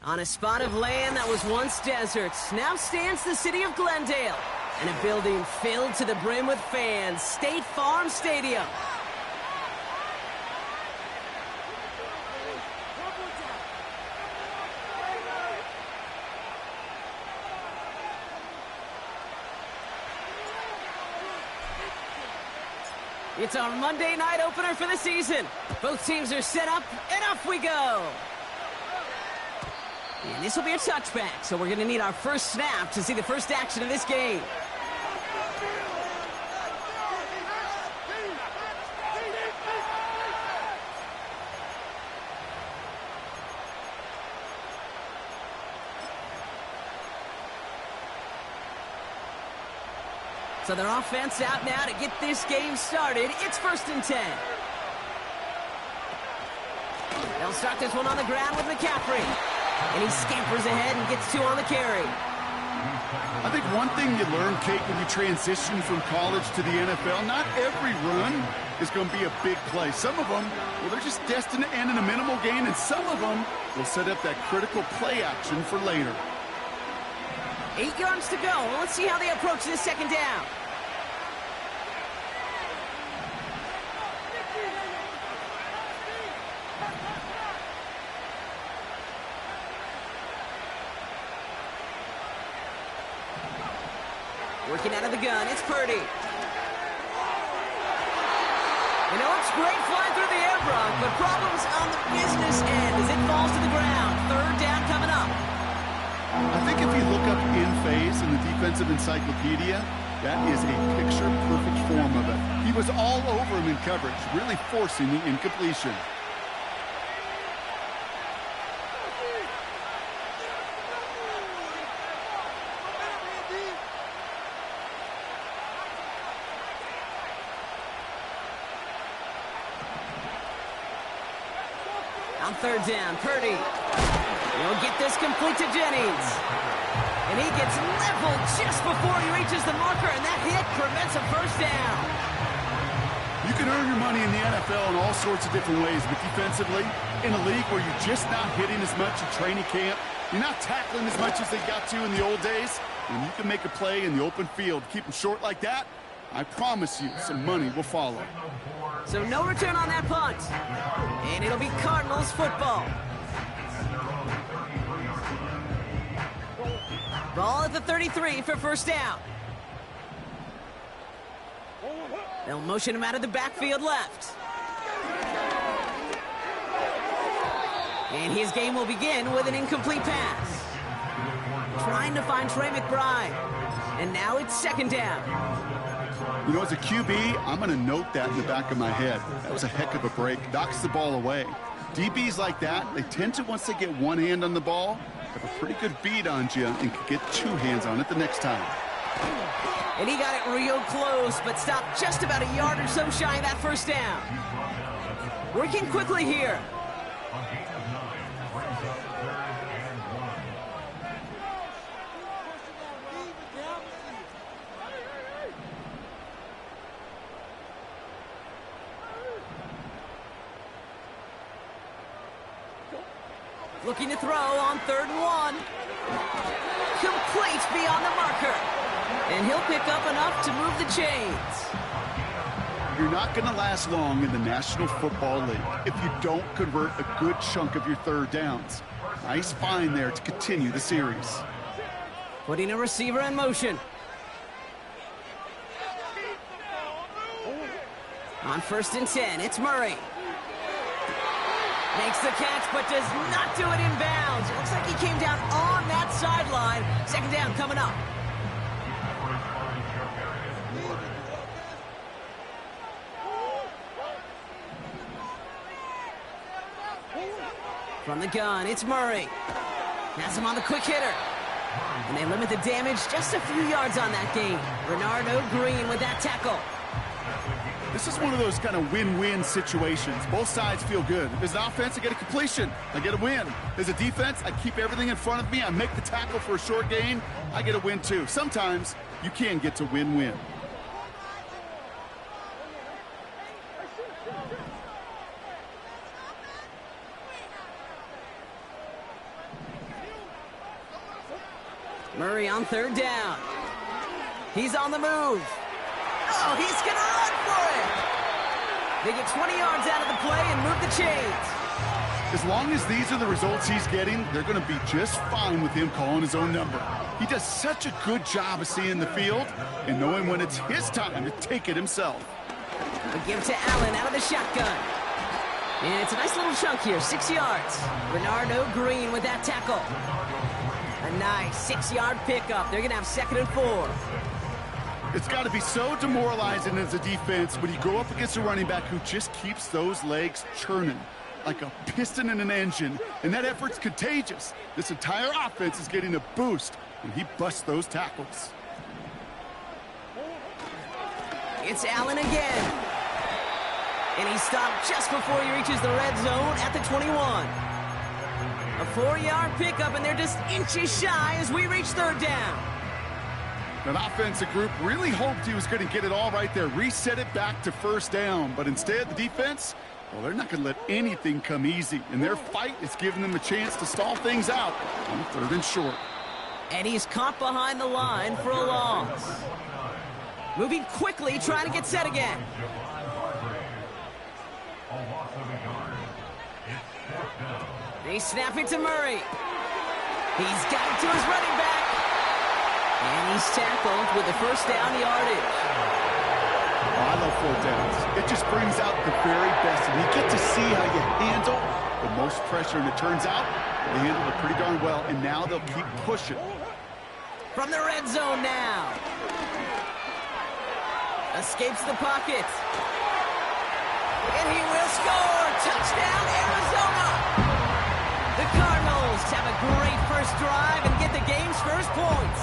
On a spot of land that was once desert, now stands the city of Glendale, and a building filled to the brim with fans, State Farm Stadium. It's our Monday night opener for the season. Both teams are set up, and off we go. And this will be a touchback, so we're going to need our first snap to see the first action of this game. So their offense out now to get this game started. It's 1st and 10. They'll start this one on the ground with McCaffrey. And he scampers ahead and gets 2 on the carry. I think one thing you learn, Kate, when you transition from college to the NFL, not every run is going to be a big play. Some of them, well, they're just destined to end in a minimal gain, and some of them will set up that critical play action for later. 8 yards to go. Let's see how they approach this second down. Working out of the gun, it's Purdy. You know, it's great flying through the air, Brock, but problems on the business end as it falls to the ground. 3rd down coming up. I think if you look up in phase in the defensive encyclopedia, that is a picture-perfect form of it. He was all over him in coverage, really forcing the incompletion. On 3rd down, Purdy. He'll get this complete to Jennings. And he gets leveled just before he reaches the marker, and that hit prevents a 1st down. You can earn your money in the NFL in all sorts of different ways, but defensively, in a league where you're just not hitting as much in training camp, you're not tackling as much as they got to in the old days, and you can make a play in the open field, keep them short like that, I promise you some money will follow. So no return on that punt. And it'll be Cardinals football. Ball at the 33 for 1st down. They'll motion him out of the backfield left. And his game will begin with an incomplete pass. Trying to find Trey McBride. And now it's 2nd down. You know, as a QB, I'm going to note that in the back of my head. That was a heck of a break. Knocks the ball away. DBs like that, they tend to, once they get one hand on the ball, have a pretty good beat on you and can get 2 hands on it the next time. And he got it real close, but stopped just about a yard or so shy of that 1st down. Working quickly here. Looking to throw on 3rd and 1. Complete beyond the marker. And he'll pick up enough to move the chains. You're not going to last long in the National Football League if you don't convert a good chunk of your 3rd downs. Nice find there to continue the series. Putting a receiver in motion. On 1st and 10, it's Murray. Makes the catch, but does not do it in bounds. It looks like he came down on that sideline. Second down coming up. From the gun, it's Murray. Has him on the quick hitter. And they limit the damage just a few yards on that game. Bernardo Green with that tackle. This is one of those kind of win-win situations. Both sides feel good. As an offense, I get a completion. I get a win. As a defense, I keep everything in front of me. I make the tackle for a short gain. I get a win, too. Sometimes you can get to win-win. Murray on third down. He's on the move. Oh, he's going to run for it. They get 20 yards out of the play and move the chains. As long as these are the results he's getting, they're going to be just fine with him calling his own number. He does such a good job of seeing the field and knowing when it's his time to take it himself. A give to Allen out of the shotgun. And it's a nice little chunk here, 6 yards. Bernardo Green with that tackle. A nice 6-yard pickup. They're going to have 2nd and 4. It's got to be so demoralizing as a defense when you go up against a running back who just keeps those legs churning like a piston in an engine, and that effort's contagious. This entire offense is getting a boost when he busts those tackles. It's Allen again. And he stopped just before he reaches the red zone at the 21. A 4-yard pickup, and they're just inches shy as we reach third down. That offensive group really hoped he was going to get it all right there, reset it back to first down. But instead, the defense, well, they're not going to let anything come easy. And their fight is giving them a chance to stall things out on 3rd and short. And he's caught behind the line for a loss. Moving quickly, trying to get set again. They snap it to Murray. He's got it to his running back. And he's tackled with the first down yardage. Oh, I love 4th downs. It just brings out the very best. And you get to see how you handle the most pressure. And it turns out they handled it pretty darn well. And now they'll keep pushing. From the red zone now. Escapes the pocket. And he will score. Touchdown, Arizona. The Cardinals have a great first drive and get the game's first points.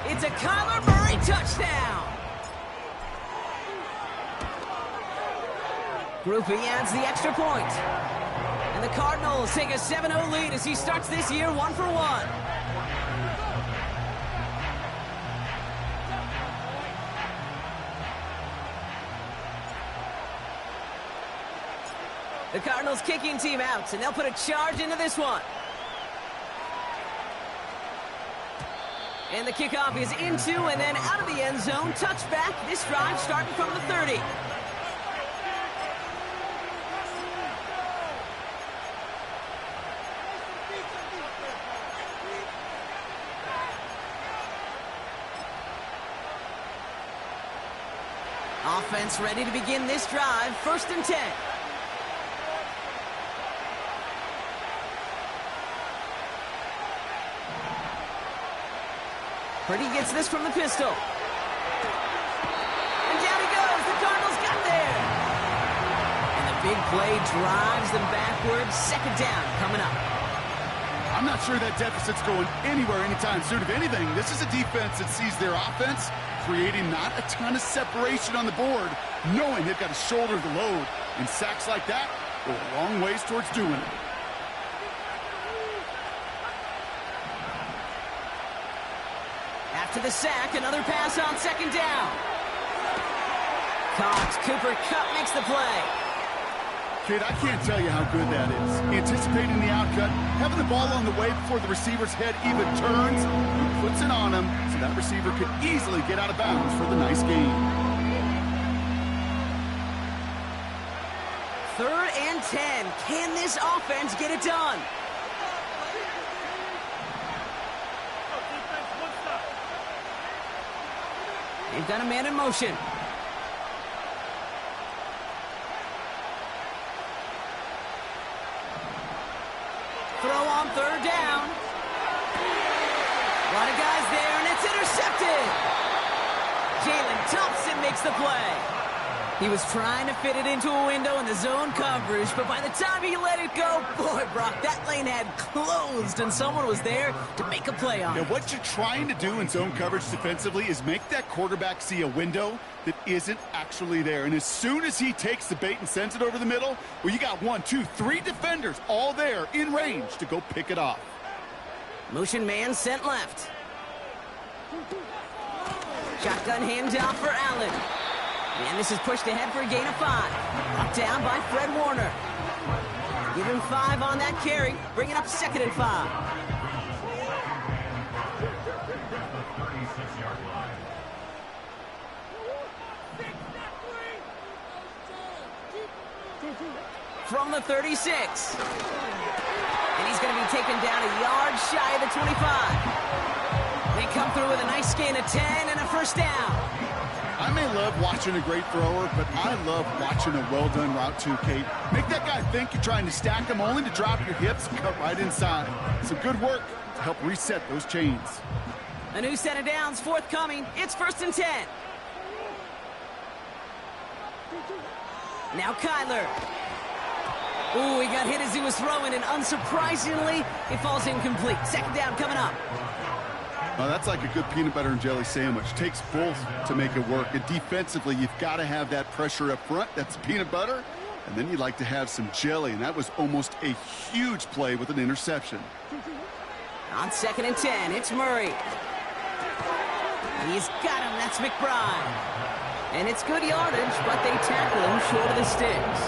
It's a Kyler Murray touchdown. Groupie adds the extra point. And the Cardinals take a 7-0 lead as he starts this year 1 for 1. The Cardinals kicking team out, and they'll put a charge into this one. And the kickoff is into and then out of the end zone. Touchback. This drive starting from the 30. Offense ready to begin this drive. 1st and 10. Purdy gets this from the pistol. And down he goes. The Cardinals got there. And the big play drives them backwards. 2nd down coming up. I'm not sure that deficit's going anywhere anytime soon. If anything, this is a defense that sees their offense creating not a ton of separation on the board, knowing they've got to shoulder the load. And sacks like that go a long ways towards doing it. After the sack, another pass on 2nd down. Cox, Cooper Kupp makes the play. Kid, I can't tell you how good that is. Anticipating the outcut, having the ball on the way before the receiver's head even turns, he puts it on him so that receiver could easily get out of bounds for the nice gain. 3rd and 10. Can this offense get it done? They've got a man in motion. throw on third down. A lot of guys there, and it's intercepted. Jalen Thompson makes the play. He was trying to fit it into a window in the zone coverage, but by the time he let it go, boy, Brock, that lane had closed, and someone was there to make a play on it. What you're trying to do in zone coverage defensively is make that quarterback see a window that isn't actually there. And as soon as he takes the bait and sends it over the middle, well, you got 1, 2, 3 defenders all there in range to go pick it off. Motion man sent left. Shotgun handoff for Allen. And this is pushed ahead for a gain of 5. Brought down by Fred Warner. Give him 5 on that carry. Bring it up 2nd and 5. From the 36. And he's going to be taken down a yard shy of the 25. They come through with a nice gain of 10 and a first down. I may love watching a great thrower, but I love watching a well-done route too, Kate. Make that guy think you're trying to stack him only to drop your hips and cut right inside. Some good work to help reset those chains. A new set of downs forthcoming. It's 1st and 10. Now Kyler. Ooh, he got hit as he was throwing, and unsurprisingly, it falls incomplete. 2nd down coming up. Well, that's like a good peanut butter and jelly sandwich. Takes both to make it work. And defensively, you've got to have that pressure up front. That's peanut butter. And then you'd like to have some jelly. And that was almost a huge play with an interception. On 2nd and 10, it's Murray. He's got him. That's McBride. And it's good yardage, but they tackle him short of the sticks.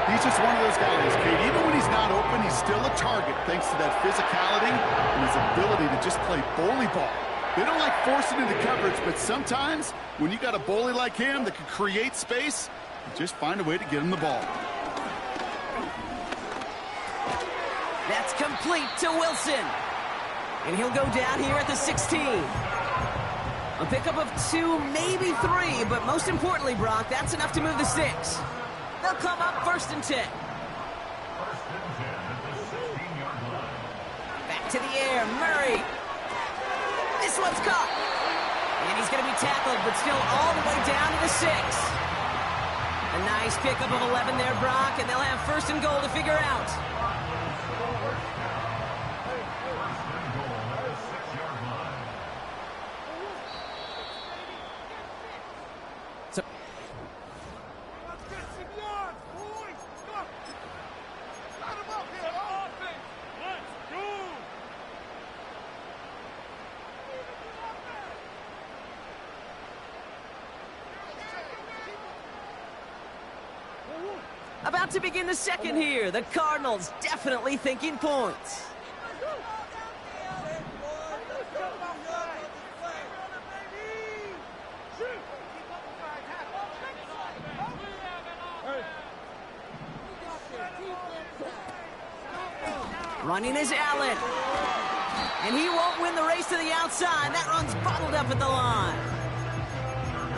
He's just one of those guys, Kate. Even when he's not open, he's still a target thanks to that physicality and his ability to just play bully ball. They don't like forcing into coverage, but sometimes when you got a bully like him that can create space, you just find a way to get him the ball. That's complete to Wilson. And he'll go down here at the 16. A pickup of 2, maybe 3, but most importantly, Brock, that's enough to move the sticks. They'll come up 1st and 10. Back to the air, Murray. This one's caught. And he's going to be tackled, but still all the way down to the 6. A nice pickup of 11 there, Brock, and they'll have 1st and goal to figure out. About to begin the 2nd here. The Cardinals definitely thinking points. Running is Allen. And he won't win the race to the outside. That run's bottled up at the line.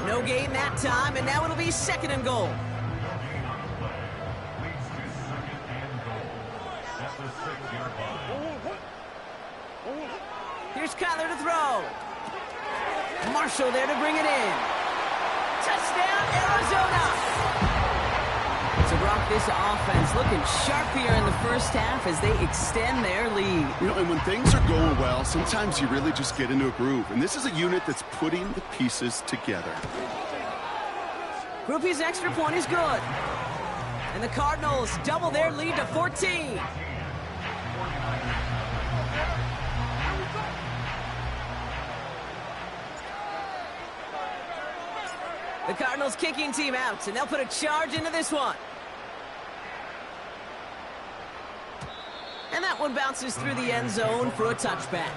No gain that time, and now it'll be 2nd and goal. Here's Kyler to throw. Marshall there to bring it in. Touchdown, Arizona! So, Brock, this offense looking sharp here in the first half as they extend their lead. And when things are going well, sometimes you really just get into a groove. And this is a unit that's putting the pieces together. Groupie's extra point is good. And the Cardinals double their lead to 14. The Cardinals kicking team out, and they'll put a charge into this one. And that one bounces through the end zone for a touchback.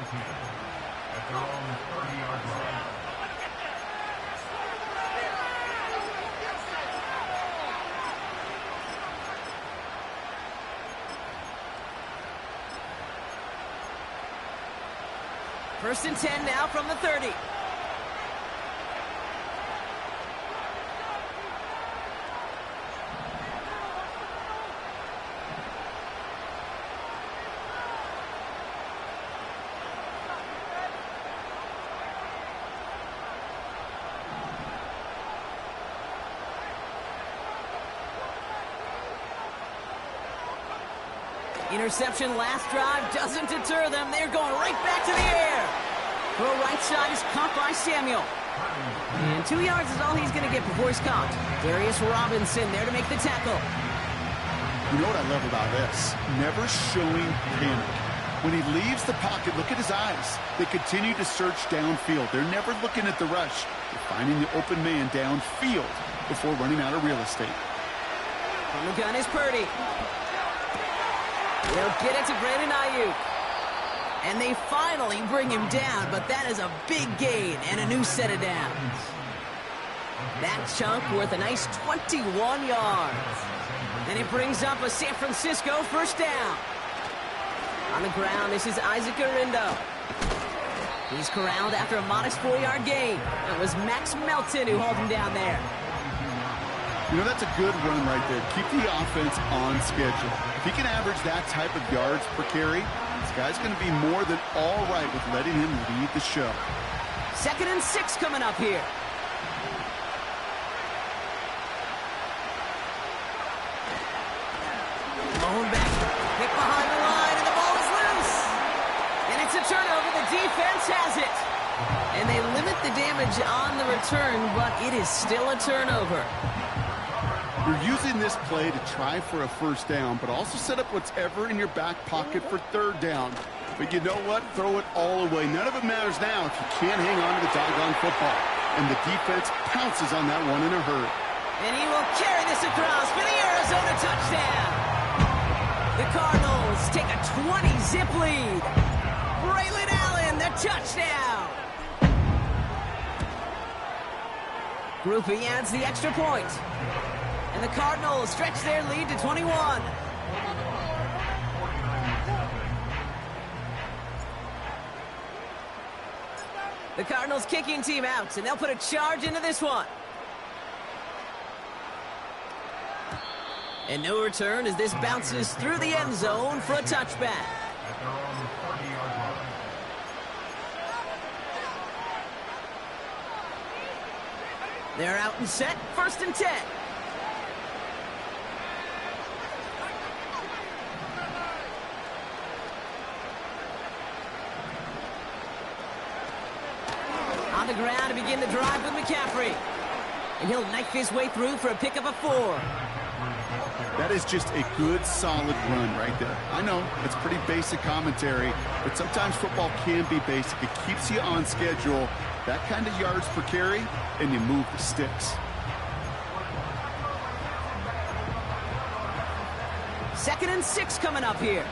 First and 10 now from the 30. Interception last drive doesn't deter them. They're going right back to the air. Throw right side is caught by Samuel. And 2 yards is all he's going to get before he's caught. Darius Robinson there to make the tackle. You know what I love about this? Never showing panic. When he leaves the pocket, look at his eyes. They continue to search downfield. They're never looking at the rush. They're finding the open man downfield before running out of real estate. On the gun is Purdy. They'll get it to Brandon Ayuk. And they finally bring him down, but that is a big gain and a new set of downs. That chunk worth a nice 21 yards. And it brings up a San Francisco first down. On the ground, this is Isaac Arindo. He's corralled after a modest 4-yard gain. It was Max Melton who hauled him down there. You know, that's a good run right there. Keep the offense on schedule. If he can average that type of yards per carry, this guy's going to be more than all right with letting him lead the show. 2nd and 6 coming up here. Blown back, pick behind the line, and the ball is loose. And it's a turnover. The defense has it. And they limit the damage on the return, but it is still a turnover. You're using this play to try for a first down, but also set up whatever in your back pocket for 3rd down. But you know what? Throw it all away. None of it matters now if you can't hang on to the doggone football. And the defense pounces on that one in a hurry. And he will carry this across for the Arizona touchdown. The Cardinals take a 20-zip lead. Braylon Allen, the touchdown. Groupie adds the extra point. And the Cardinals stretch their lead to 21. The Cardinals kicking team out, and they'll put a charge into this one. And no return as this bounces through the end zone for a touchback. They're out and set, 1st and 10. On the ground to begin the drive with McCaffrey. And he'll knife his way through for a pickup of 4. That is just a good, solid run right there. I know, it's pretty basic commentary, but sometimes football can be basic. It keeps you on schedule, that kind of yards per carry, and you move the sticks. 2nd and 6 coming up here.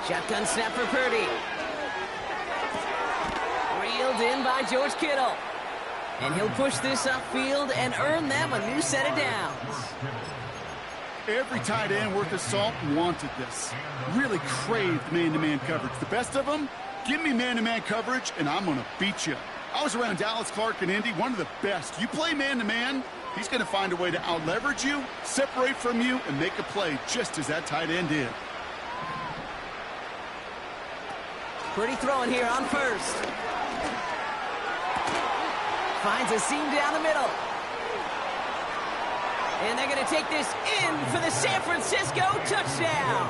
Shotgun snap for Purdy. Reeled in by George Kittle. And he'll push this upfield and earn them a new set of downs. Every tight end worth his salt wanted this. Really craved man-to-man coverage. The best of them, give me man-to-man coverage, and I'm going to beat you. I was around Dallas Clark and Indy, one of the best. You play man-to-man, he's going to find a way to out-leverage you, separate from you, and make a play just as that tight end did. Purdy throwing here on 1st. Finds a seam down the middle. And they're going to take this in for the San Francisco touchdown.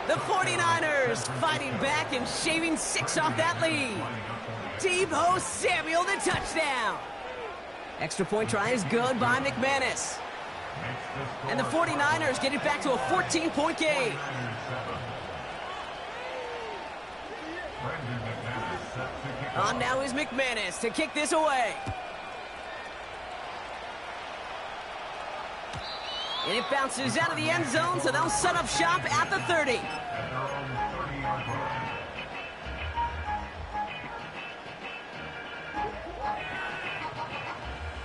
The 49ers fighting back and shaving 6 off that lead. Deebo Samuel, the touchdown. Extra point try is good by McManus. And the 49ers get it back to a 14-point game. On now is McManus to kick this away. And it bounces out of the end zone, so they'll set up shop at the 30.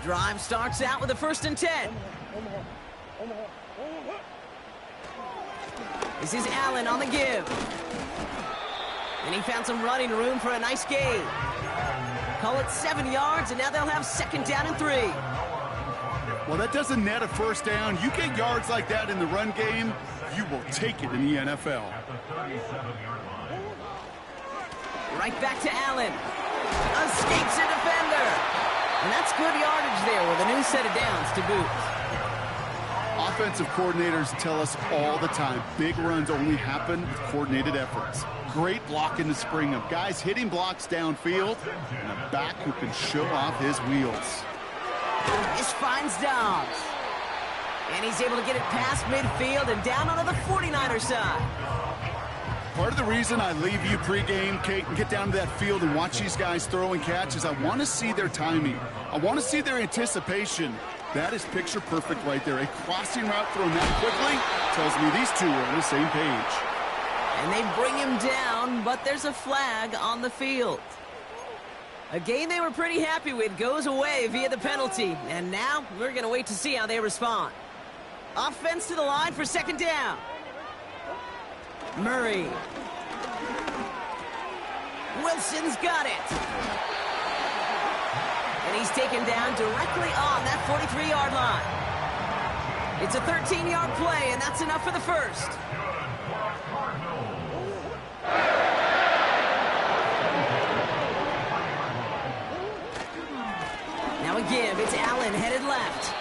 Drive starts out with a 1st and 10. This is Allen on the give. And he found some running room for a nice gain. Call it 7 yards, and now they'll have 2nd down and 3. Well, that doesn't net a first down. You get yards like that in the run game, you will take it in the NFL. Right back to Allen. Escapes a defender. And that's good yardage there with a new set of downs to boot. Offensive coordinators tell us all the time, big runs only happen with coordinated efforts. Great block in the spring of guys hitting blocks downfield and a back who can show off his wheels. This finds Dobbs. And he's able to get it past midfield and down onto the 49er side. Part of the reason I leave you pregame, Kate, and get down to that field and watch these guys throw and catch is I want to see their timing. I want to see their anticipation. That is picture perfect right there. A crossing route thrown that quickly tells me these two are on the same page. And they bring him down, but there's a flag on the field. A game they were pretty happy with goes away via the penalty. And now we're going to wait to see how they respond. Offense to the line for second down. Murray. Wilson's got it. And he's taken down directly on that 43-yard line. It's a 13-yard play, and that's enough for the first. Now a give. It's Allen headed left.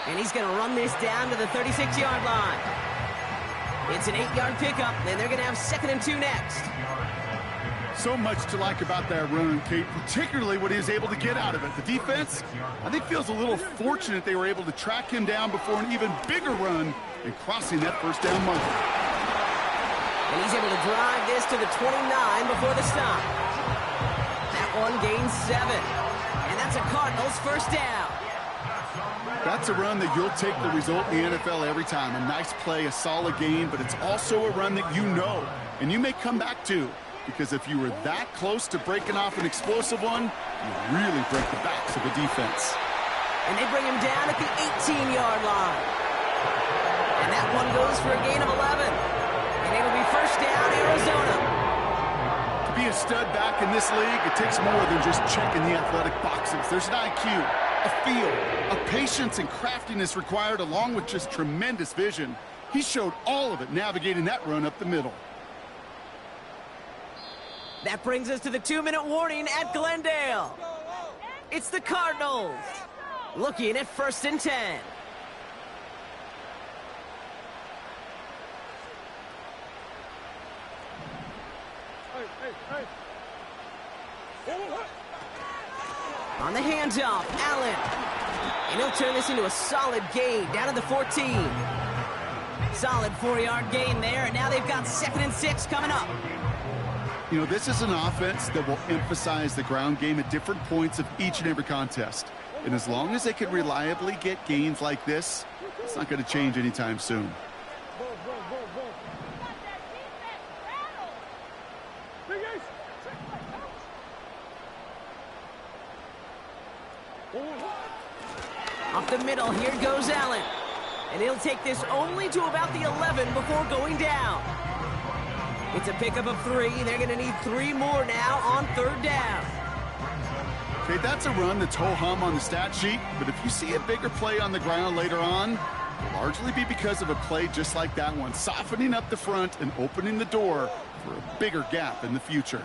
And he's going to run this down to the 36-yard line. It's an 8-yard pickup, and they're going to have 2nd and 2 next. So much to like about that run, Kate, particularly what he was able to get out of it. The defense, I think, feels a little fortunate they were able to track him down before an even bigger run and crossing that first down marker. And he's able to drive this to the 29 before the stop. That one gains 7. And that's a Cardinals first down. That's a run that you'll take the result in the NFL every time. A nice play, a solid game, but it's also a run that you know and you may come back to. Because if you were that close to breaking off an explosive one, you really break the backs of the defense. And they bring him down at the 18-yard line. And that one goes for a gain of 11. And it'll be first down, Arizona. To be a stud back in this league, it takes more than just checking the athletic boxes. There's an IQ, a feel, a patience and craftiness required along with just tremendous vision. He showed all of it navigating that run up the middle. That brings us to the 2-minute warning at Glendale. It's the Cardinals looking at 1st and 10. On the handoff, Allen. And he'll turn this into a solid gain down to the 14. Solid 4-yard gain there, and now they've got 2nd and 6 coming up. You know, this is an offense that will emphasize the ground game at different points of each and every contest. And as long as they can reliably get gains like this, it's not going to change anytime soon. Off the middle, here goes Allen. And he'll take this only to about the 11 before going down. It's a pickup of 3. They're going to need 3 more now on 3rd down. Okay, that's a run that's ho-hum on the stat sheet, but if you see a bigger play on the ground later on, it'll largely be because of a play just like that one, softening up the front and opening the door for a bigger gap in the future.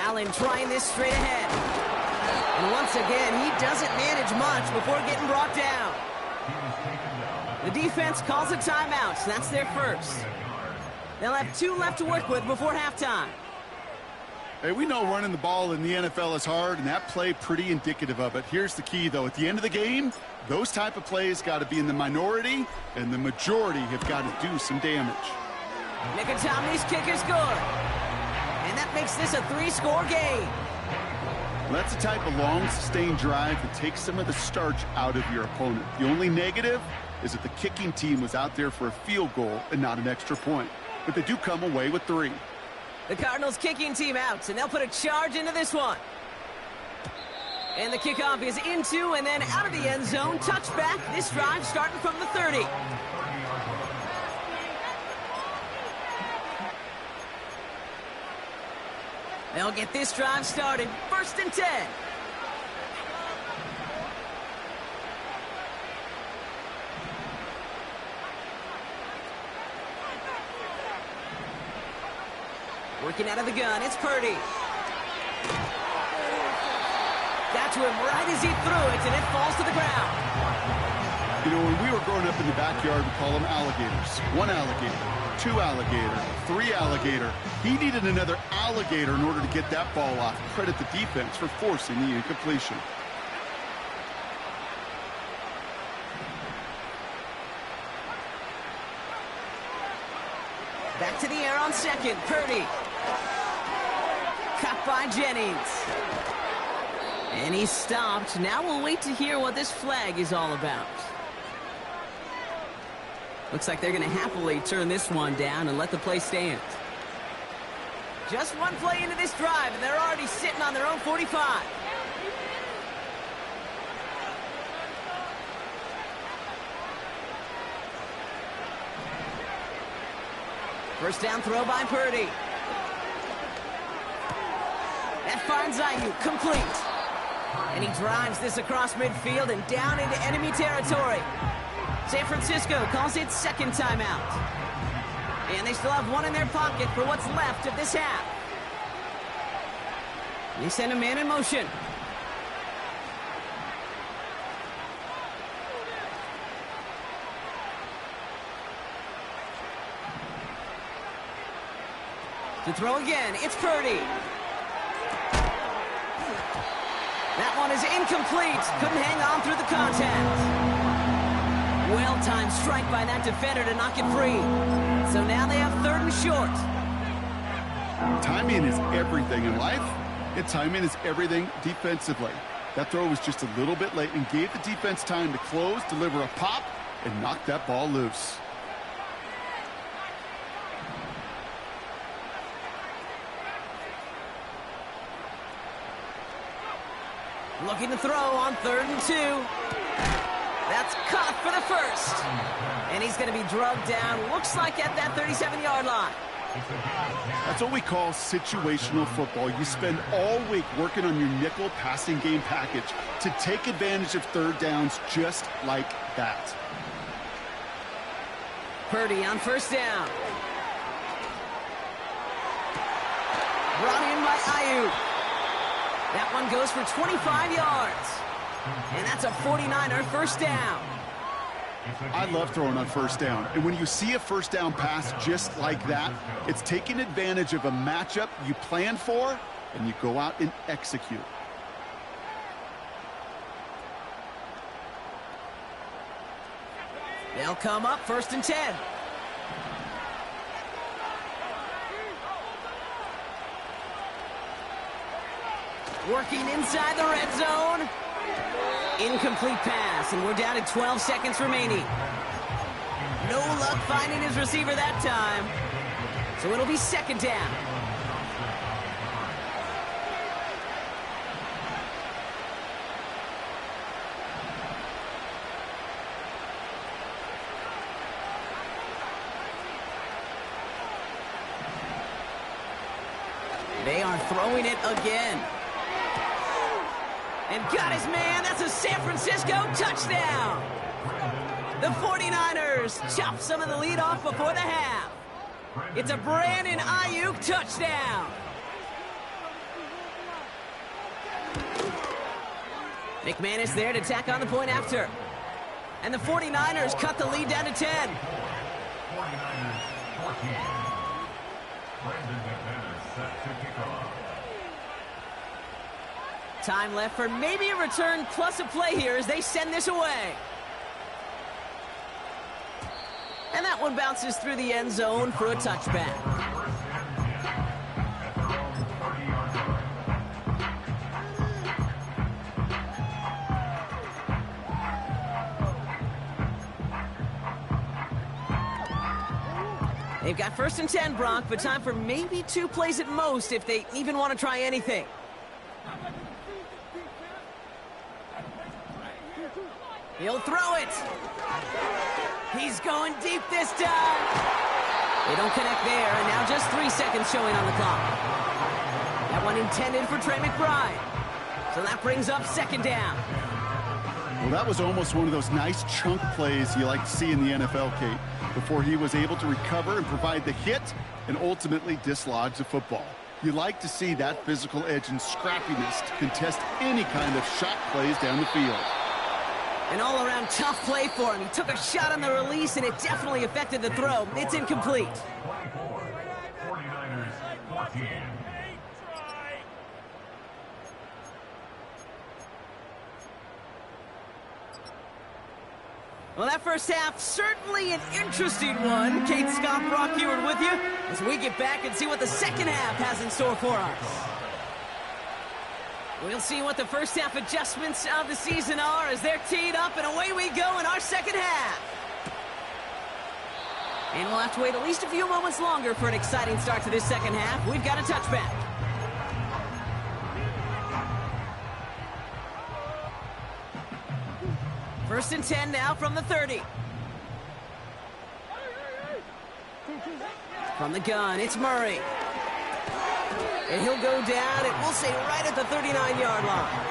Allen trying this straight ahead. And once again, he doesn't manage much before getting brought down. The defense calls a timeout, so that's their first. They'll have 2 left to work with before halftime. Hey, we know running the ball in the NFL is hard, and that play pretty indicative of it. Here's the key, though. At the end of the game, those type of plays got to be in the minority, and the majority have got to do some damage. Nicotomni's kick is good. And that makes this a 3-score game. That's the type of long, sustained drive that takes some of the starch out of your opponent. The only negative is that the kicking team was out there for a field goal and not an extra point. But they do come away with 3. The Cardinals kicking team out, and they'll put a charge into this one. And the kickoff is into and then out of the end zone. Touchback. This drive starting from the 30. They'll get this drive started. 1st and 10. Working out of the gun, it's Purdy. Got to him right as he threw it, and it falls to the ground. You know, when we were growing up in the backyard, we call them alligators. 1 alligator, 2 alligator, 3 alligator. He needed another alligator in order to get that ball off. Credit the defense for forcing the incompletion. Back to the air on 2nd, Purdy. Caught by Jennings. And he's stopped. Now we'll wait to hear what this flag is all about. Looks like they're going to happily turn this one down and let the play stand. Just one play into this drive, and they're already sitting on their own 45. First down throw by Purdy. That finds Ayuk, complete. And he drives this across midfield and down into enemy territory. San Francisco calls it 2nd timeout. And they still have one in their pocket for what's left of this half. They send a man in motion. To throw again, it's Purdy. That one is incomplete. Couldn't hang on through the contact. Well-timed strike by that defender to knock it free. So now they have 3rd and short. Timing is everything in life, and timing is everything defensively. That throw was just a little bit late and gave the defense time to close, deliver a pop, and knock that ball loose. Looking to throw on 3rd and 2. That's caught for the 1st. And he's going to be drugged down, looks like at that 37-yard line. That's what we call situational football. You spend all week working on your nickel passing game package to take advantage of 3rd downs just like that. Purdy on 1st down. Brought in by Ayuk. That one goes for 25 yards. And that's a 49er 1st down. I love throwing on 1st down. And when you see a 1st down pass just like that, it's taking advantage of a matchup you planned for, and you go out and execute. They'll come up 1st and 10. Working inside the red zone. Incomplete pass, and we're down to 12 seconds remaining. No luck finding his receiver that time. So it'll be 2nd down. They are throwing it again. And got his man. That's a San Francisco touchdown. The 49ers chop some of the lead off before the half. It's a Brandon Ayuk touchdown. McManus there to tack on the point after. And the 49ers cut the lead down to 10. 49ers 14. Brandon McManus set to kick off. Time left for maybe a return plus a play here as they send this away. And that one bounces through the end zone for a touchback. They've got 1st and 10, Brock, but time for maybe 2 plays at most if they even want to try anything. He'll throw it. He's going deep this time. They don't connect there, and now just 3 seconds showing on the clock. That one intended for Trey McBride. So that brings up second down. Well, that was almost one of those nice chunk plays you like to see in the NFL, Kate, before he was able to recover and provide the hit and ultimately dislodge the football. You like to see that physical edge and scrappiness to contest any kind of shot plays down the field. An all-around tough play for him. He took a shot on the release, and it definitely affected the throw. It's incomplete. 24, 49ers 14. Well, that first half, certainly an interesting one. Kate, Scott, Brock Ewart with you as we get back and see what the second half has in store for us. We'll see what the first half adjustments of the season are as they're teed up, and away we go in our second half. And we'll have to wait at least a few moments longer for an exciting start to this second half. We've got a touchback. First and 10 now from the 30. From the gun, it's Murray. And he'll go down, and we'll say right at the 39-yard line.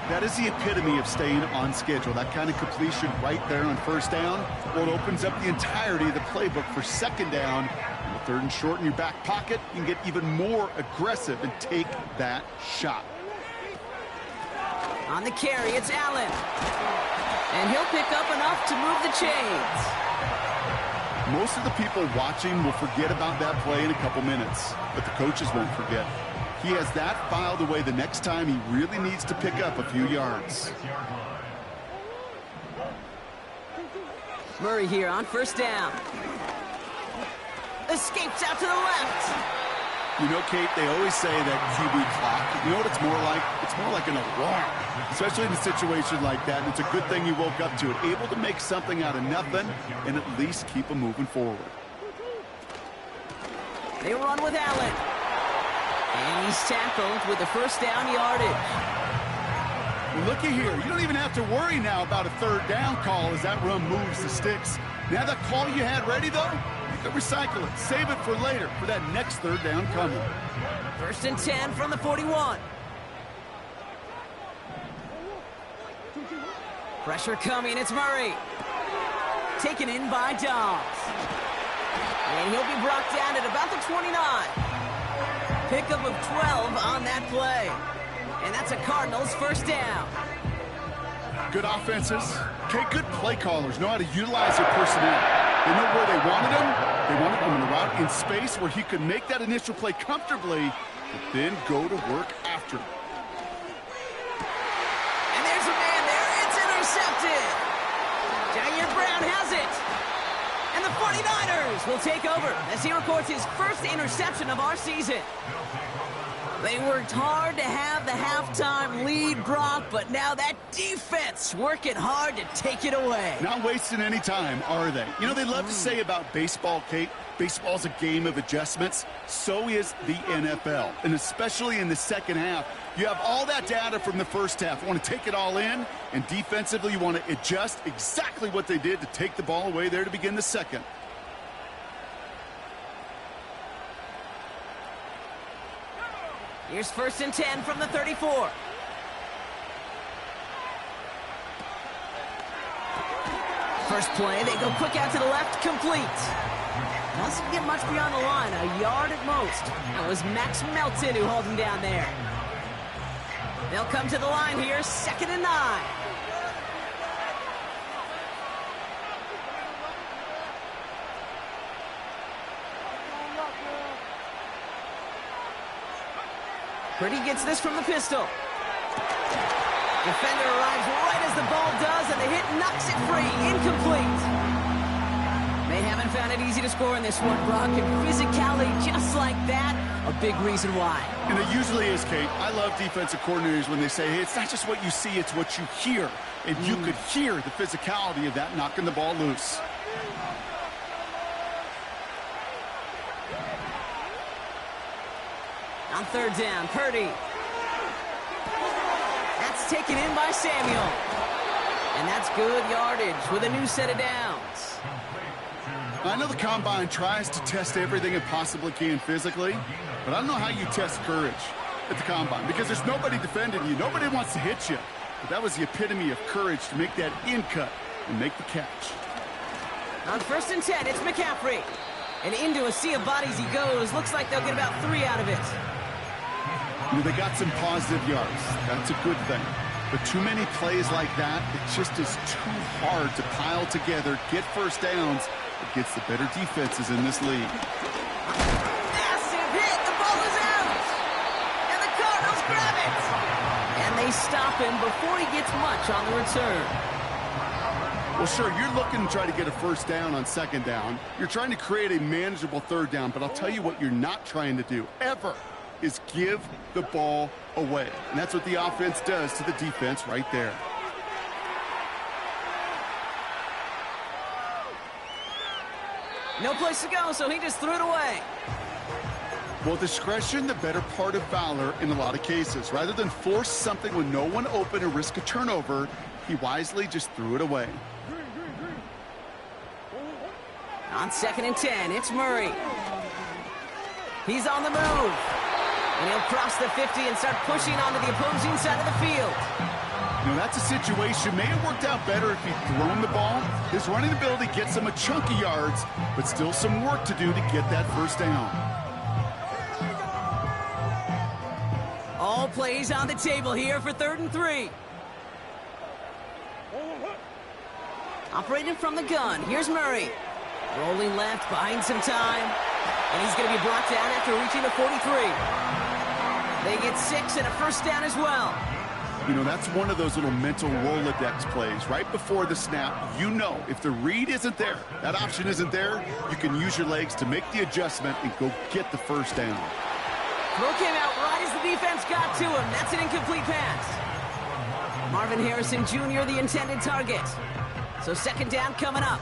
That is the epitome of staying on schedule. That kind of completion right there on first down. Well, it opens up the entirety of the playbook for second down. With third and short in your back pocket, you can get even more aggressive and take that shot. On the carry, it's Allen. And he'll pick up enough to move the chains. Most of the people watching will forget about that play in a couple minutes, but the coaches won't forget. He has that filed away the next time he really needs to pick up a few yards. Murray here on first down. Escapes out to the left. You know, Kate, they always say that QB clock. You know what it's more like? It's more like an alarm, especially in a situation like that. And it's a good thing you woke up to it, able to make something out of nothing and at least keep them moving forward. They run with Allen. And he's tackled with the first down yardage. Well, looky here. You don't even have to worry now about a third down call as that run moves the sticks. Now that call you had ready, though, you can recycle it. Save it for later for that next third down coming. First and 10 from the 41. Pressure coming. It's Murray. Taken in by Dobbs. And he'll be brought down at about the 29. Pickup of 12 on that play. And that's a Cardinals first down. Good offenses. Okay, good play callers know how to utilize their personnel. They know where they wanted him. They wanted him in a route in space where he could make that initial play comfortably, but then go to work after. And there's a man there. It's intercepted. Jair Brown has it. And the 49ers will take over as he records his first interception of our season. They worked hard to have the halftime lead, Brock, but now that defense working hard to take it away. Not wasting any time, are they? You know, they love to say about baseball, Kate, baseball's a game of adjustments. So is the NFL, and especially in the second half. You have all that data from the first half. You want to take it all in, and defensively you want to adjust exactly what they did to take the ball away there to begin the second. Here's first and 10 from the 34. First play, they go quick out to the left, complete. Doesn't get much beyond the line, a yard at most. It was Max Melton who hauled him down there. They'll come to the line here, 2nd and 9. Purdy gets this from the pistol. Defender arrives right as the ball does, and the hit knocks it free. Incomplete. They haven't found it easy to score in this one, Brock, and physicality just like that, a big reason why. And it usually is, Kate. I love defensive coordinators when they say, hey, it's not just what you see, it's what you hear. And you could hear the physicality of that knocking the ball loose. On third down, Purdy. That's taken in by Samuel. And that's good yardage with a new set of downs. Complete to I know the Combine tries to test everything it possibly can physically, but I don't know how you test courage at the Combine because there's nobody defending you. Nobody wants to hit you. But that was the epitome of courage to make that in cut and make the catch. On 1st and 10, it's McCaffrey. And into a sea of bodies he goes. Looks like they'll get about 3 out of it. You know, they got some positive yards. That's a good thing. But too many plays like that, it just is too hard to pile together, get first downs against the better defenses in this league. Massive hit! The ball is out! And the Cardinals grab it! And they stop him before he gets much on the return. Well, sure, you're looking to try to get a first down on 2nd down. You're trying to create a manageable 3rd down, but I'll tell you what you're not trying to do, ever, is give the ball away. And that's what the offense does to the defense right there. No place to go, so he just threw it away. Well, discretion, the better part of valor in a lot of cases. Rather than force something with no one open and risk a turnover, he wisely just threw it away. On 2nd and 10, it's Murray. He's on the move. And he'll cross the 50 and start pushing onto the opposing side of the field. You know, that's a situation. May have worked out better if he'd thrown the ball. His running ability gets him a chunk of yards, but still some work to do to get that first down. All plays on the table here for 3rd and 3. Operating from the gun, here's Murray. Rolling left, buying some time. And he's going to be brought down after reaching the 43. They get 6 and a first down as well. You know, that's one of those little mental Rolodex plays. Right before the snap, you know if the read isn't there, that option isn't there, you can use your legs to make the adjustment and go get the first down. Throw came out right as the defense got to him. That's an incomplete pass. Marvin Harrison Jr., the intended target. So 2nd down coming up.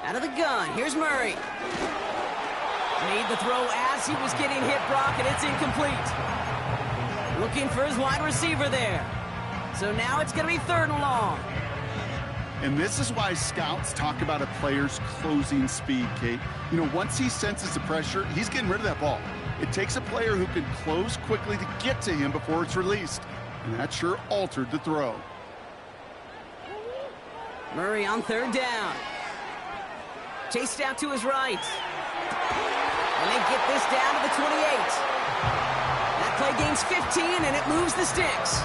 Out of the gun, here's Murray. Made the throw as he was getting hit, Brock, and it's incomplete. Looking for his wide receiver there. So now it's going to be 3rd and long. And this is why scouts talk about a player's closing speed, Kate. You know, once he senses the pressure, he's getting rid of that ball. It takes a player who can close quickly to get to him before it's released. And that sure altered the throw. Murray on 3rd down. Chased out to his right. And they get this down to the 28. That play gains 15, and it moves the sticks.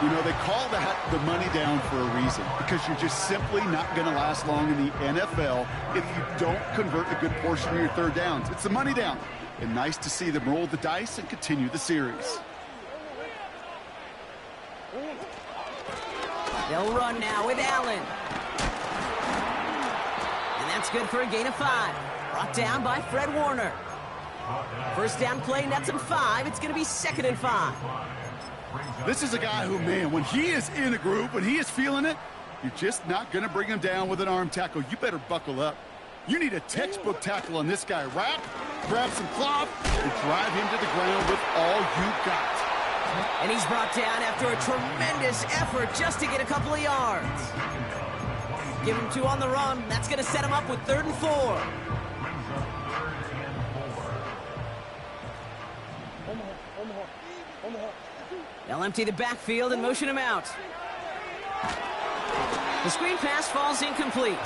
You know, they call that the money down for a reason, because you're just simply not going to last long in the NFL if you don't convert a good portion of your 3rd downs. It's the money down. And nice to see them roll the dice and continue the series. They'll run now with Allen. And that's good for a gain of 5. Brought down by Fred Warner. First down play, nets him 5. It's going to be 2nd and 5. This is a guy who, man, when he is in a groove, when he is feeling it, you're just not going to bring him down with an arm tackle. You better buckle up. You need a textbook tackle on this guy. Wrap, grab some cloth, and drive him to the ground with all you got. And he's brought down after a tremendous effort just to get a couple of yards. Give him 2 on the run. That's going to set him up with 3rd and 4. They'll empty the backfield and motion him out. The screen pass falls incomplete.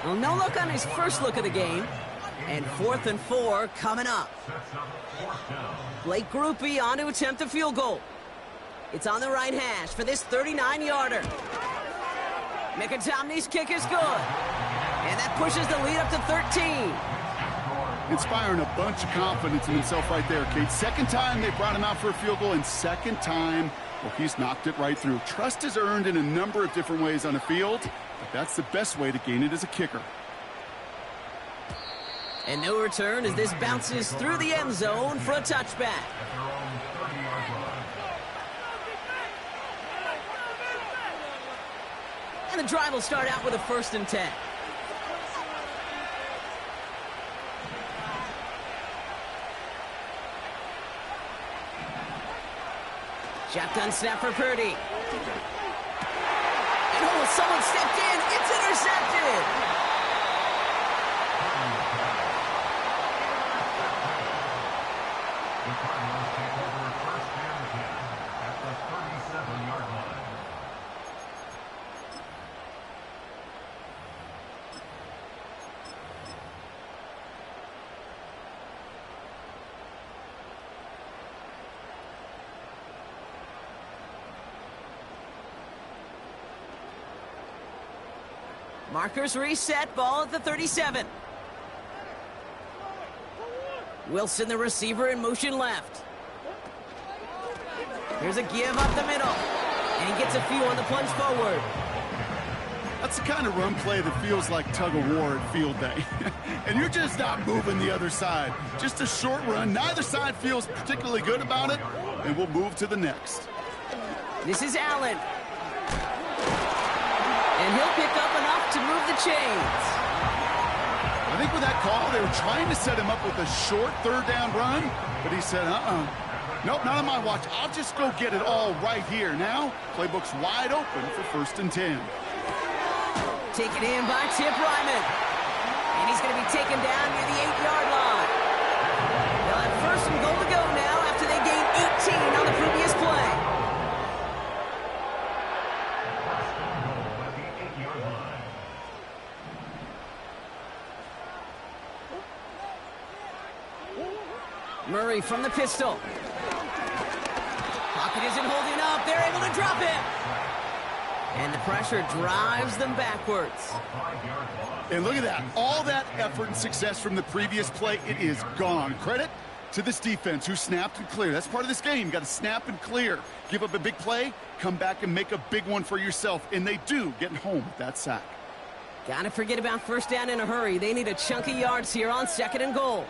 Well, no look on his first look of the game. And 4th and 4 coming up. Blake Grupe on to attempt a field goal. It's on the right hash for this 39-yarder. McIntomney's kick is good. And that pushes the lead up to 13. Inspiring a bunch of confidence in himself right there, Kate. 2nd time they brought him out for a field goal, and 2nd time, well, he's knocked it right through. Trust is earned in a number of different ways on the field, but that's the best way to gain it as a kicker. And no return as this bounces through the end zone for a touchback. And the drive will start out with a 1st and 10. Shotgun snap for Purdy. And oh, someone stepped in. It's intercepted. The Cardinals take over first and 10 at the 37-yard line. Markers reset, ball at the 37. Wilson, the receiver, in motion left. Here's a give up the middle. And he gets a few on the plunge forward. That's the kind of run play that feels like tug-of-war at field day. And you're just not moving the other side. Just a short run. Neither side feels particularly good about it. And we'll move to the next. This is Allen. And he'll pick up enough to move the chains. I think with that call, they were trying to set him up with a short third down run, but he said, nope, not on my watch. I'll just go get it all right here. Now, playbook's wide open for 1st and 10. Taken in by Tip Ryman. And he's going to be taken down near the 8-yard line. They'll have 1st and goal to go now after they gained 18 on the previous play. Murray from the pistol. Pocket isn't holding up. They're able to drop it. And the pressure drives them backwards. And look at that. All that effort and success from the previous play, it is gone. Credit to this defense who snapped and cleared. That's part of this game. You got to snap and clear. Give up a big play, come back and make a big one for yourself. And they do, getting home with that sack. Gotta forget about 1st down in a hurry. They need a chunk of yards here on 2nd and goal.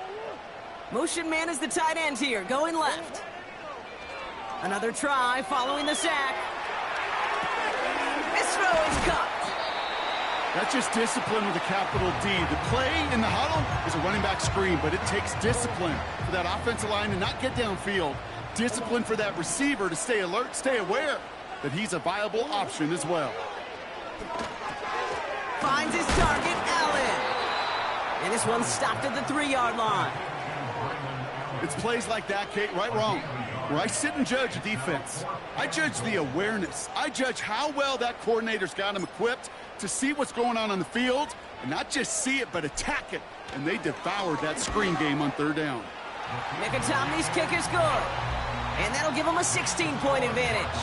Motion man is the tight end here, going left. Another try following the sack. This throw is cut. That's just discipline with a capital D. The play in the huddle is a running back screen, but it takes discipline for that offensive line to not get downfield. Discipline for that receiver to stay alert, stay aware that he's a viable option as well. Finds his target, Allen. And this one stopped at the 3-yard line. It's plays like that, Kate, right, wrong, where I sit and judge a defense. I judge the awareness. I judge how well that coordinator's got him equipped to see what's going on the field, and not just see it, but attack it. And they devoured that screen game on 3rd down. Mickatommy's kick is good. And that'll give them a 16-point advantage.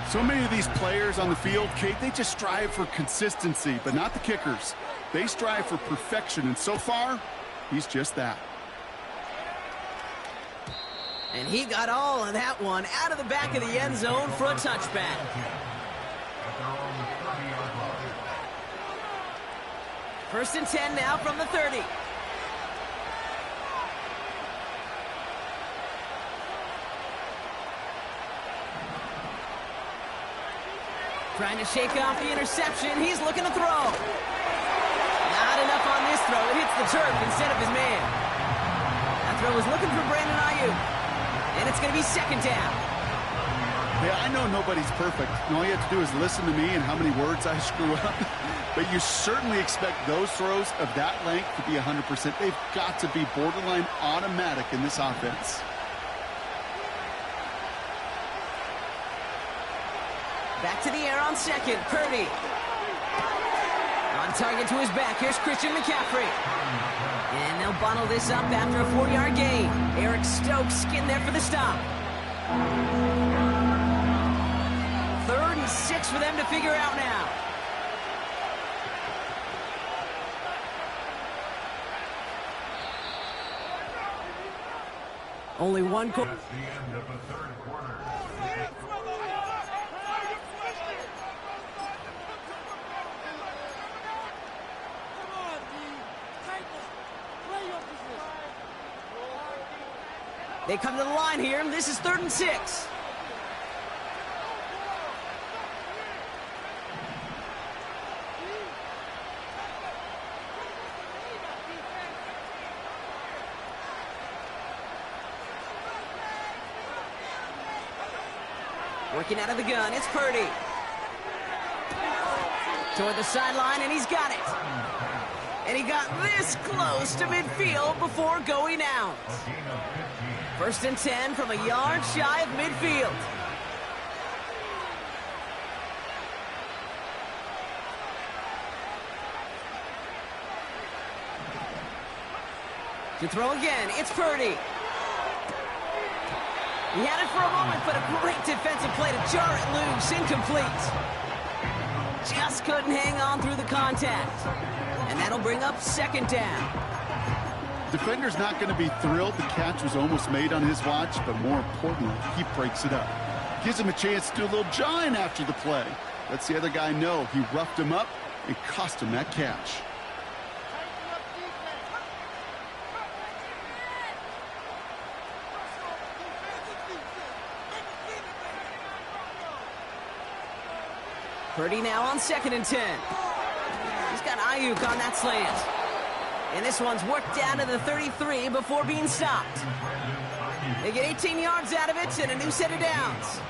So many of these players on the field, Kate, they just strive for consistency, but not the kickers. They strive for perfection, and so far, he's just that. And he got all of that one out of the back of the end zone for a touchback. First and 10 now from the 30. Trying to shake off the interception. He's looking to throw. Not enough on this throw. It hits the turf instead of his man. That throw was looking for Brandon Ayuk. And it's going to be 2nd down. Yeah, I know nobody's perfect. And all you have to do is listen to me and how many words I screw up. But you certainly expect those throws of that length to be 100%. They've got to be borderline automatic in this offense. Back to the air on 2nd. Purdy. On target to his back. Here's Christian McCaffrey. And they'll bundle this up after a 4-yard gain. Eric Stokes getting there for the stop. 3rd and 6 for them to figure out now. Only one quarter. That's the end of the 3rd quarter. They come to the line here. This is 3rd and 6. Working out of the gun, it's Purdy. Toward the sideline, and he's got it. And he got this close to midfield before going out. 1st and 10 from a yard shy of midfield. To throw again, it's Purdy. He had it for a moment, but a great defensive play to jar it loose. Incomplete. Just couldn't hang on through the contact. And that'll bring up 2nd down. Defender's not going to be thrilled the catch was almost made on his watch, but more importantly, he breaks it up. Gives him a chance to do a little jawing after the play. Lets the other guy know he roughed him up and cost him that catch. Purdy now on 2nd and 10. He's got Ayuk on that slant. And this one's worked down to the 33 before being stopped. They get 18 yards out of it and a new set of downs.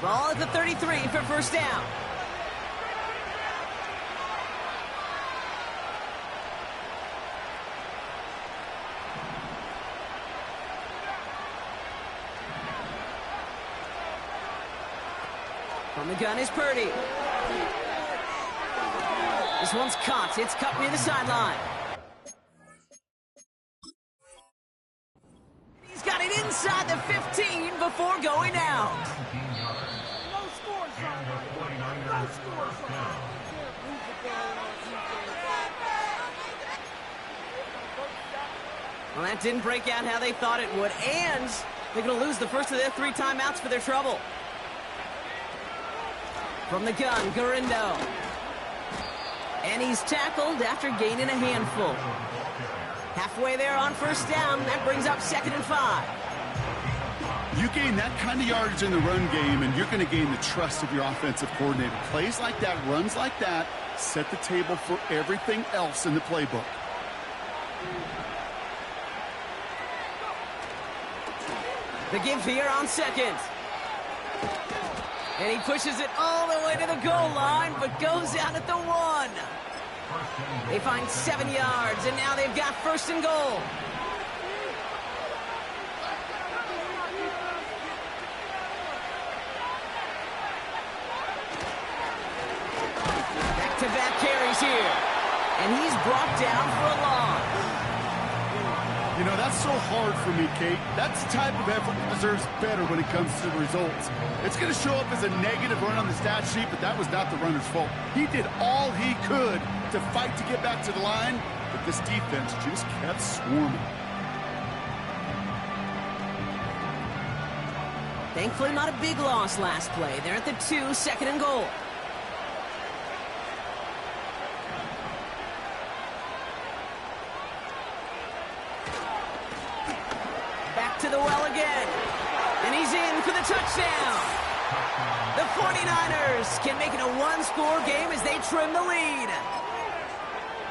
Ball at the 33 for 1st down. From the gun is Purdy. This one's caught. It's cut near the sideline. He's got it inside the 15 before going out. No score, son. No score, son. Well, that didn't break out how they thought it would, and they're going to lose the first of their 3 timeouts for their trouble. From the gun, Garindo. And he's tackled after gaining a handful. Halfway there on 1st down. That brings up 2nd and 5. You gain that kind of yardage in the run game, and you're going to gain the trust of your offensive coordinator. Plays like that, runs like that, set the table for everything else in the playbook. The give here on 2nd. And he pushes it all the way to the goal line, but goes out at the 1. They find 7 yards, and now they've got 1st and goal. Back-to-back carries here. And he's brought down for a loss. You know, that's so hard for me, Kate. That's the type of effort that deserves better when it comes to the results. It's going to show up as a negative run on the stat sheet, but that was not the runner's fault. He did all he could to fight to get back to the line, but this defense just kept swarming. Thankfully, not a big loss last play. They're at the 2, 2nd and goal. To the well again, and he's in for the touchdown. The 49ers can make it a 1-score game as they trim the lead.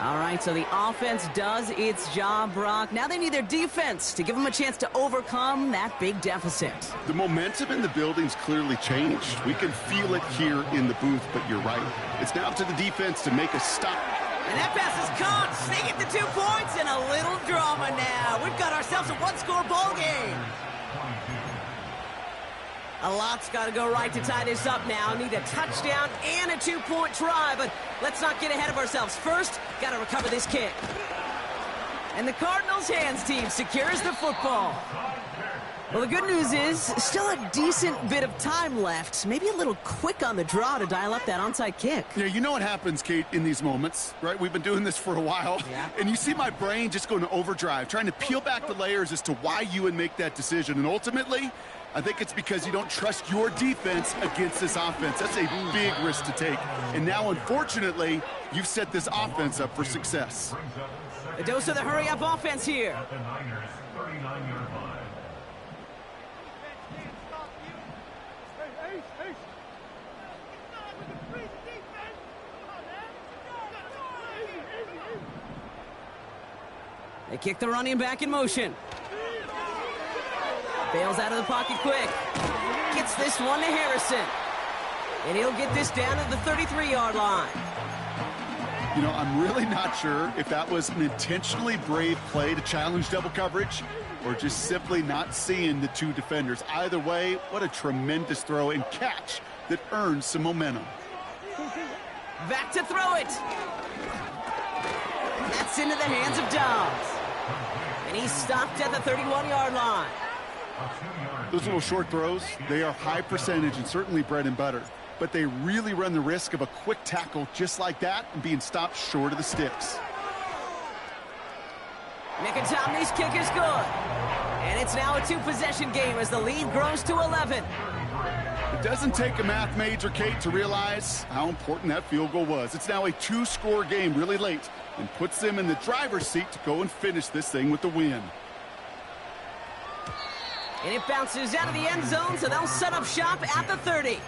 All right, so the offense does its job, Brock. Now they need their defense to give them a chance to overcome that big deficit. The momentum in the building's clearly changed. We can feel it here in the booth, but you're right. It's now up to the defense to make a stop. And that pass is caught. They get the 2 points and a little drama now. We've got ourselves a 1-score ball game. A lot's got to go right to tie this up now. Need a touchdown and a 2-point try, but let's not get ahead of ourselves. First, got to recover this kick. And the Cardinals' hands team secures the football. Well, the good news is still a decent bit of time left. Maybe a little quick on the draw to dial up that onside kick. Yeah, you know what happens, Kate, in these moments, right? We've been doing this for a while. Yeah. And you see my brain just going to overdrive, trying to peel back the layers as to why you would make that decision. And ultimately, I think it's because you don't trust your defense against this offense. That's a big risk to take. And now, unfortunately, you've set this offense up for success. A dose of the hurry-up offense here. At the Niners' 39-yard line. They kick the running back in motion. Bails out of the pocket quick. Gets this one to Harrison. And he'll get this down at the 33-yard line. You know, I'm really not sure if that was an intentionally brave play to challenge double coverage or just simply not seeing the two defenders. Either way, what a tremendous throw and catch that earns some momentum. Back to throw it. That's into the hands of Dobbs. And he's stopped at the 31-yard line. Those little short throws, they are high percentage and certainly bread and butter. But they really run the risk of a quick tackle just like that and being stopped short of the sticks. Nicotomni's kick is good. And it's now a two-possession game as the lead grows to 11. It doesn't take a math major, Kate, to realize how important that field goal was. It's now a two-score game really late and puts them in the driver's seat to go and finish this thing with the win. And it bounces out of the end zone, so they'll set up shop at the 30.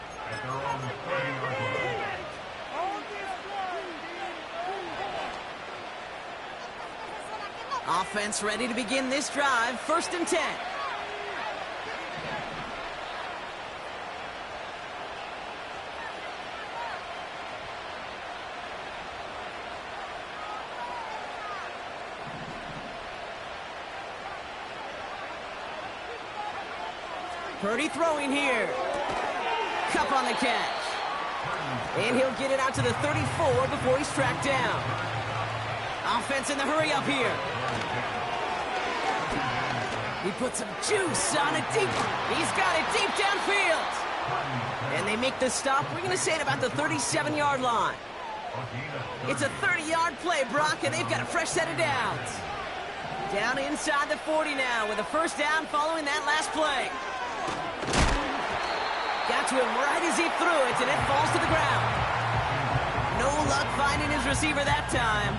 Offense ready to begin this drive. 1st and 10. Purdy throwing here. Cup on the catch. And he'll get it out to the 34 before he's tracked down. Offense in the hurry up here. He puts some juice on it deep. He's got it deep downfield. And they make the stop. We're going to say it about the 37-yard line. It's a 30-yard play, Brock, and they've got a fresh set of downs. Down inside the 40 now with a first down following that last play. Got to him right as he threw it, and it falls to the ground. No luck finding his receiver that time.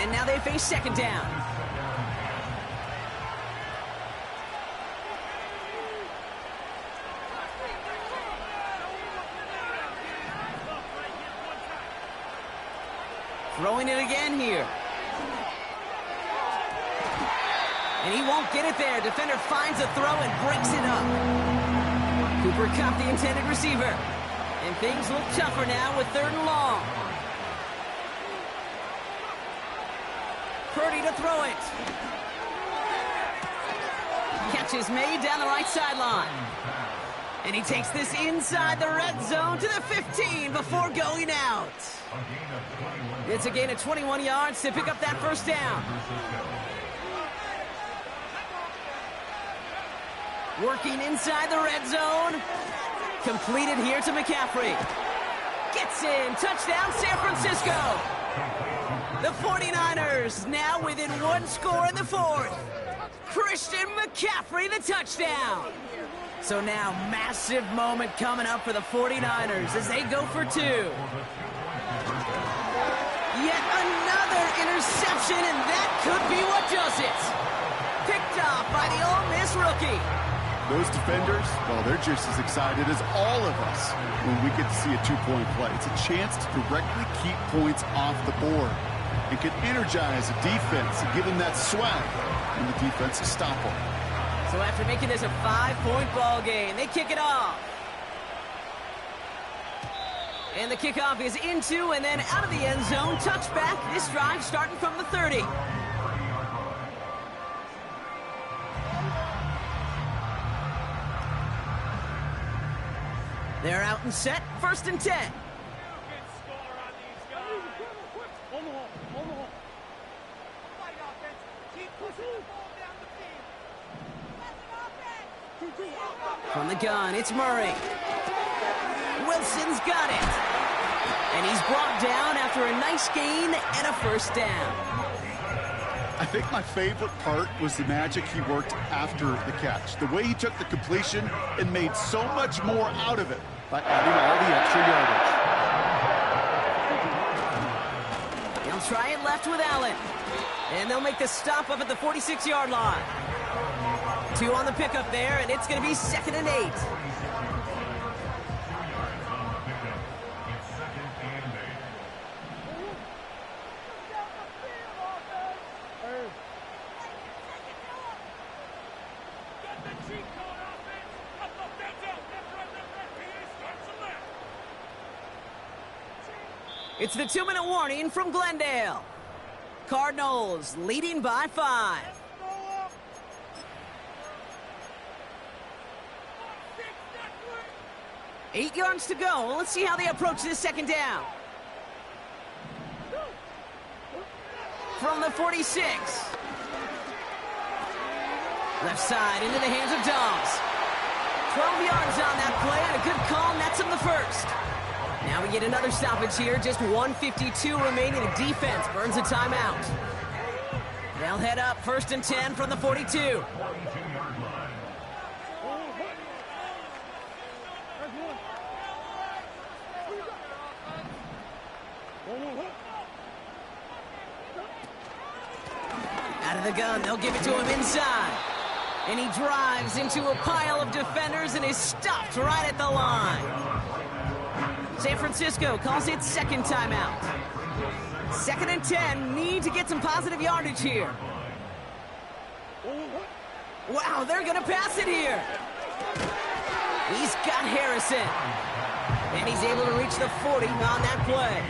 And now they face 2nd down. Throwing it again here. And he won't get it there. Defender finds a throw and breaks it up. Cooper caught the intended receiver. And things look tougher now with 3rd and long. Purdy to throw it. Catch is made down the right sideline. And he takes this inside the red zone to the 15 before going out. It's a gain of 21 yards to pick up that first down. Working inside the red zone. Completed here to McCaffrey. Gets in. Touchdown, San Francisco. The 49ers now within 1 score in the 4th. Christian McCaffrey, the touchdown. So now, massive moment coming up for the 49ers as they go for 2. Yet another interception, and that could be what does it. Picked off by the Ole Miss rookie. Those defenders, well, they're just as excited as all of us when we get to see a two-point play. It's a chance to directly keep points off the board. It can energize a defense and give them that swag when the defense is stoppable. So after making this a 5-point ball game, they kick it off. And the kickoff is into and then out of the end zone. Touchback. This drive starting from the 30. They're out and set. 1st and 10. From the gun, it's Murray. Wilson's got it. And he's brought down after a nice gain and a first down. I think my favorite part was the magic he worked after the catch. The way he took the completion and made so much more out of it by adding all the extra yardage. They'll try it left with Allen. And they'll make the stop up at the 46-yard line. 2 on the pickup there, and it's going to be 2nd and 8. Get the cheat code. It's the 2-minute warning from Glendale. Cardinals leading by 5. 8 yards to go. Let's see how they approach this second down. From the 46. Left side into the hands of Dobbs. 12 yards on that play, and a good call nets him the first. Now we get another stoppage here. Just 1:52 remaining. The defense burns a timeout. They'll head up 1st and 10 from the 42. Out of the gun, they'll give it to him inside. And he drives into a pile of defenders and is stopped right at the line. San Francisco calls it second timeout. 2nd and 10, need to get some positive yardage here. Wow, they're going to pass it here. He's got Harrison. And he's able to reach the 40 on that play.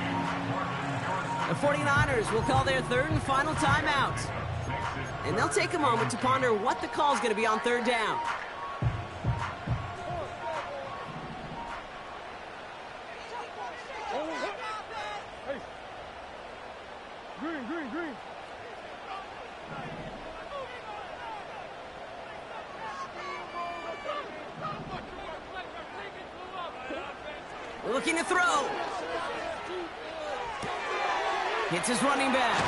The 49ers will call their 3rd and final timeout. And they'll take a moment to ponder what the call is going to be on 3rd down. Looking to throw. Hits his running back.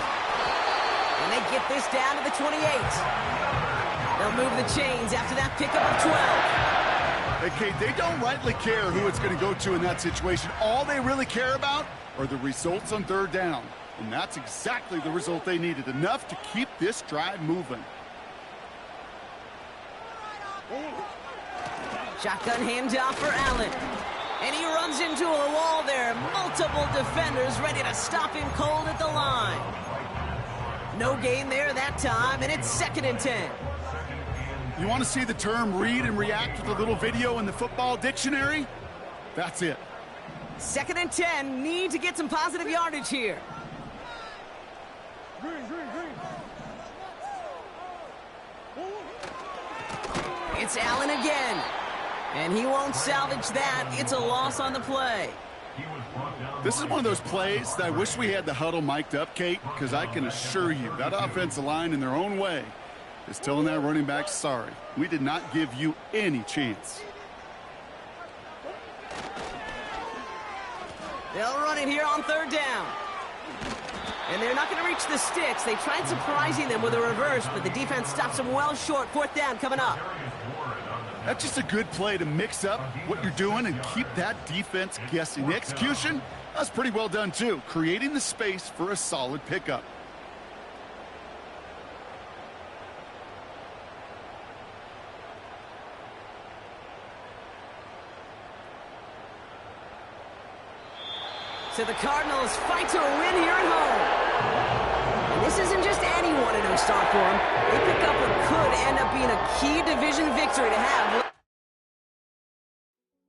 And they get this down to the 28. They'll move the chains after that pickup of 12. Hey, Kate, they don't rightly care who it's going to go to in that situation. All they really care about are the results on 3rd down. And that's exactly the result they needed. Enough to keep this drive moving. Shotgun handoff for Allen. And he runs into a wall there. Multiple defenders ready to stop him cold at the line. No gain there that time, and it's 2nd and 10. You want to see the term read and react with a little video in the football dictionary? That's it. 2nd and 10, need to get some positive yardage here. It's Allen again. And he won't salvage that. It's a loss on the play. This is one of those plays that I wish we had the huddle mic'd up, Kate, because I can assure you that offensive line in their own way is telling that running back, sorry, we did not give you any chance. They'll run it here on 3rd down. And they're not going to reach the sticks. They tried surprising them with a reverse, but the defense stops them well short. 4th down coming up. That's just a good play to mix up what you're doing and keep that defense guessing. The execution, that's pretty well done too, creating the space for a solid pickup. So the Cardinals fight to a win here at home. And this isn't just anyone in a start for them. They pick up what could end up being a key division victory to have.